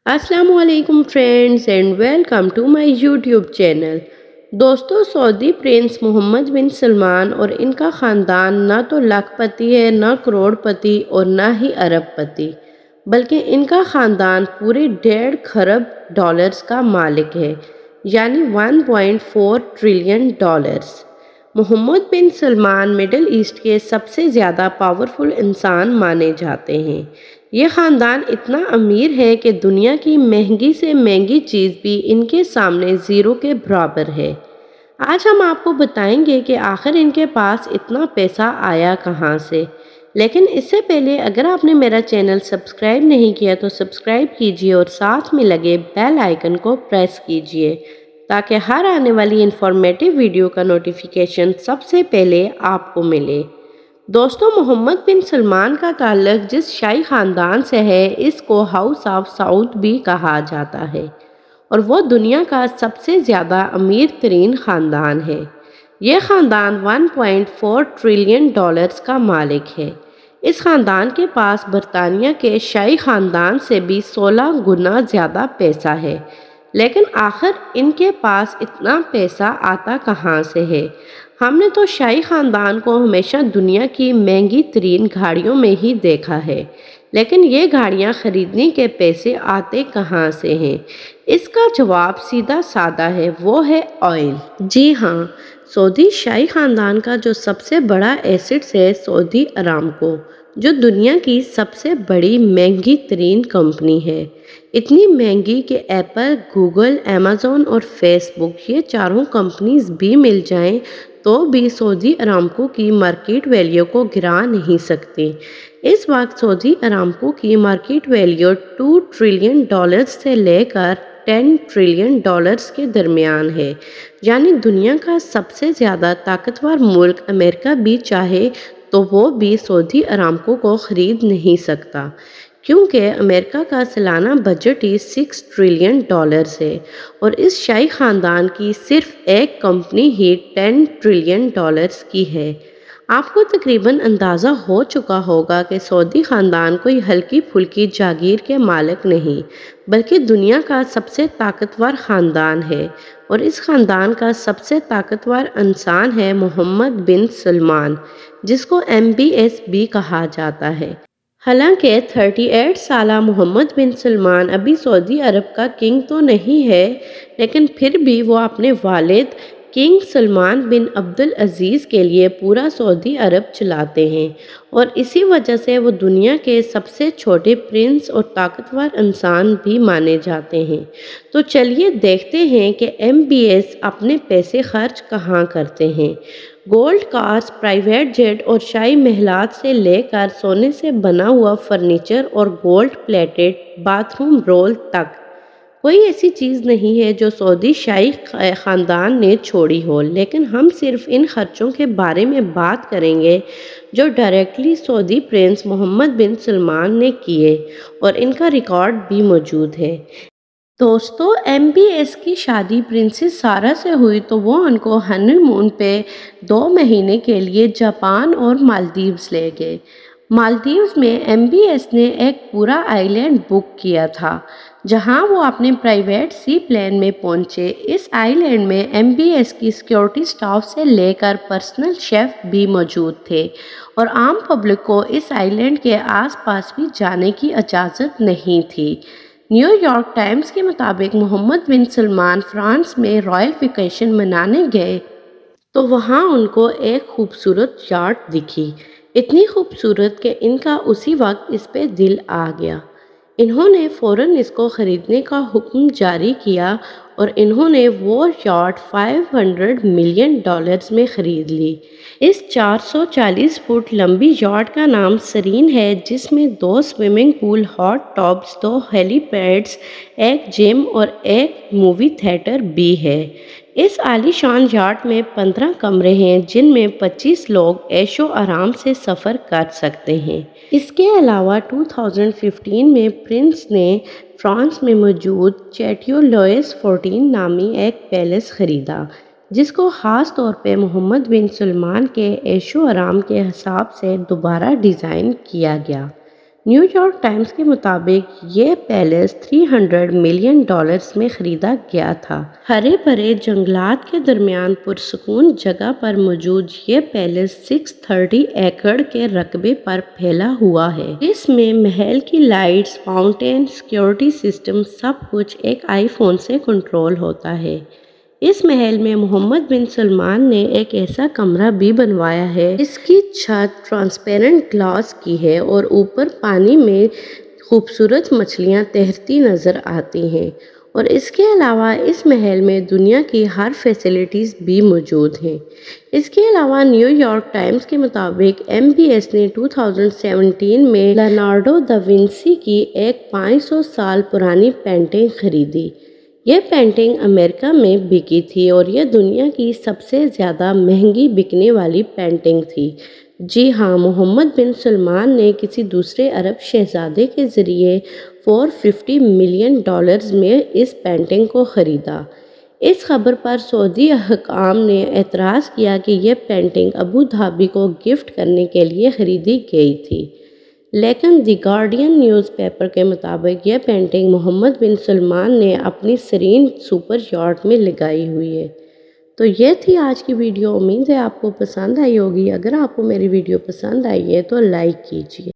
السلام علیکم friends and welcome to my YouTube channel. دوستو، سعودی پرنس محمد بن سلمان اور ان کا خاندان نہ تو لاکھ پتی ہے، نہ کروڑ پتی اور نہ ہی ارب پتی، بلکہ ان کا خاندان پورے 1.5 کھرب ڈالرز کا مالک ہے، یعنی 1.4 ٹریلین ڈالرز۔ محمد بن سلمان مڈل ایسٹ کے سب سے زیادہ پاورفل انسان مانے جاتے ہیں۔ یہ خاندان اتنا امیر ہے کہ دنیا کی مہنگی سے مہنگی چیز بھی ان کے سامنے زیرو کے برابر ہے۔ آج ہم آپ کو بتائیں گے کہ آخر ان کے پاس اتنا پیسہ آیا کہاں سے۔ لیکن اس سے پہلے اگر آپ نے میرا چینل سبسکرائب نہیں کیا تو سبسکرائب کیجئے اور ساتھ میں لگے بیل آئیکن کو پریس کیجئے تاکہ ہر آنے والی انفارمیٹو ویڈیو کا نوٹیفیکیشن سب سے پہلے آپ کو ملے۔ دوستو، محمد بن سلمان کا تعلق جس شاہی خاندان سے ہے اس کو ہاؤس آف سعود بھی کہا جاتا ہے، اور وہ دنیا کا سب سے زیادہ امیر ترین خاندان ہے۔ یہ خاندان 1.4 ٹریلین ڈالرز کا مالک ہے۔ اس خاندان کے پاس برطانیہ کے شاہی خاندان سے بھی 16 گنا زیادہ پیسہ ہے۔ لیکن آخر ان کے پاس اتنا پیسہ آتا کہاں سے ہے؟ ہم نے تو شاہی خاندان کو ہمیشہ دنیا کی مہنگی ترین گاڑیوں میں ہی دیکھا ہے، لیکن یہ گاڑیاں خریدنے کے پیسے آتے کہاں سے ہیں؟ اس کا جواب سیدھا سادہ ہے، وہ ہے آئل۔ جی ہاں، سعودی شاہی خاندان کا جو سب سے بڑا ایسٹ ہے سعودی ارامکو، جو دنیا کی سب سے بڑی مہنگی ترین کمپنی ہے۔ اتنی مہنگی کہ ایپل، گوگل، ایمیزون اور فیس بک یہ چاروں کمپنیز بھی مل جائیں تو بھی سعودی ارامکو کی مارکیٹ ویلیو کو گرا نہیں سکتی۔ اس وقت سعودی ارامکو کی مارکیٹ ویلیو 2 ٹریلین ڈالرز سے لے کر 10 ٹریلین ڈالرز کے درمیان ہے، یعنی دنیا کا سب سے زیادہ طاقتور ملک امریکہ بھی چاہے تو وہ بھی سعودی ارامکو کو خرید نہیں سکتا، کیونکہ امریکہ کا سالانہ بجٹ ہی 6 ٹریلین ڈالرز ہے، اور اس شاہی خاندان کی صرف ایک کمپنی ہی 10 ٹریلین ڈالرز کی ہے۔ آپ کو تقریباً اندازہ ہو چکا ہوگا کہ سعودی خاندان کوئی ہلکی پھلکی جاگیر کے مالک نہیں، بلکہ دنیا کا سب سے طاقتور خاندان ہے، اور اس خاندان کا سب سے طاقتور انسان ہے محمد بن سلمان، جس کو MBS بھی کہا جاتا ہے۔ حالانکہ 38 سالہ محمد بن سلمان ابھی سعودی عرب کا کنگ تو نہیں ہے، لیکن پھر بھی وہ اپنے والد کنگ سلمان بن عبدالعزیز کے لیے پورا سعودی عرب چلاتے ہیں، اور اسی وجہ سے وہ دنیا کے سب سے چھوٹے پرنس اور طاقتور انسان بھی مانے جاتے ہیں۔ تو چلیے دیکھتے ہیں کہ MBS اپنے پیسے خرچ کہاں کرتے ہیں۔ گولڈ کارز، پرائیویٹ جیٹ اور شاہی محلات سے لے کر سونے سے بنا ہوا فرنیچر اور gold plated bath room role تک، کوئی ایسی چیز نہیں ہے جو سعودی شاہی خاندان نے چھوڑی ہو۔ لیکن ہم صرف ان خرچوں کے بارے میں بات کریں گے جو ڈائریکٹلی سعودی پرنس محمد بن سلمان نے کیے، اور ان کا ریکارڈ بھی موجود ہے۔ دوستو، MBS کی شادی پرنسس سارہ سے ہوئی تو وہ ان کو ہنی مون پہ 2 مہینے کے لیے جاپان اور مالدیوز لے گئے۔ مالدیوز میں MBS نے ایک پورا آئی لینڈ بک کیا تھا، جہاں وہ اپنے پرائیویٹ سی پلین میں پہنچے۔ اس آئی لینڈ میں MBS کی سیکیورٹی سٹاف سے لے کر پرسنل شیف بھی موجود تھے، اور عام پبلک کو اس آئی لینڈ کے آس پاس بھی جانے کی اجازت نہیں تھی۔ نیو یارک ٹائمز کے مطابق محمد بن سلمان فرانس میں رائل ویکیشن منانے گئے تو وہاں ان کو ایک خوبصورت یاٹ دکھی، اتنی خوبصورت کہ ان کا اسی وقت اس پہ دل آ گیا۔ انہوں نے فوراً اس کو خریدنے کا حکم جاری کیا، اور انہوں نے وہ یاٹ 500 ملین ڈالرز میں خرید لی۔ اس 440 فٹ لمبی یاٹ کا نام سرین ہے، جس میں 2 سوئمنگ پول، ہاٹ ٹبز، 2 ہیلی پیڈز، ایک جم اور ایک مووی تھیٹر بھی ہے۔ اس عالی شان یاٹ میں 15 کمرے ہیں، جن میں 25 لوگ عیش و آرام سے سفر کر سکتے ہیں۔ اس کے علاوہ 2015 میں پرنس نے فرانس میں موجود چیٹیو لوئس 14 نامی ایک پیلس خریدا، جس کو خاص طور پہ محمد بن سلمان کے عیش و آرام کے حساب سے دوبارہ ڈیزائن کیا گیا۔ نیو یارک ٹائمز کے مطابق یہ پیلس $300 ملین میں خریدا گیا تھا۔ ہرے بھرے جنگلات کے درمیان پرسکون جگہ پر موجود یہ پیلس 630 ایکڑ کے رقبے پر پھیلا ہوا ہے۔ اس میں محل کی لائٹس، فاؤنٹین، سیکیورٹی سسٹم سب کچھ ایک آئی فون سے کنٹرول ہوتا ہے۔ اس محل میں محمد بن سلمان نے ایک ایسا کمرہ بھی بنوایا ہے جس کی چھت ٹرانسپیرنٹ گلاس کی ہے اور اوپر پانی میں خوبصورت مچھلیاں تیرتی نظر آتی ہیں، اور اس کے علاوہ اس محل میں دنیا کی ہر فیسلٹیز بھی موجود ہیں۔ اس کے علاوہ نیو یارک ٹائمز کے مطابق MBS نے 2017 میں لیونارڈو دا ونسی کی ایک 500 سال پرانی پینٹنگ خریدی۔ یہ پینٹنگ امریکہ میں بکی تھی اور یہ دنیا کی سب سے زیادہ مہنگی بکنے والی پینٹنگ تھی۔ جی ہاں، محمد بن سلمان نے کسی دوسرے عرب شہزادے کے ذریعے $450 ملین میں اس پینٹنگ کو خریدا۔ اس خبر پر سعودی حکام نے اعتراض کیا کہ یہ پینٹنگ ابو دھابی کو گفٹ کرنے کے لیے خریدی گئی تھی، لیکن دی گارڈین نیوز پیپر کے مطابق یہ پینٹنگ محمد بن سلمان نے اپنی سرین سپر یاٹ میں لگائی ہوئی ہے۔ تو یہ تھی آج کی ویڈیو، امید ہے آپ کو پسند آئی ہوگی۔ اگر آپ کو میری ویڈیو پسند آئی ہے تو لائک کیجیے۔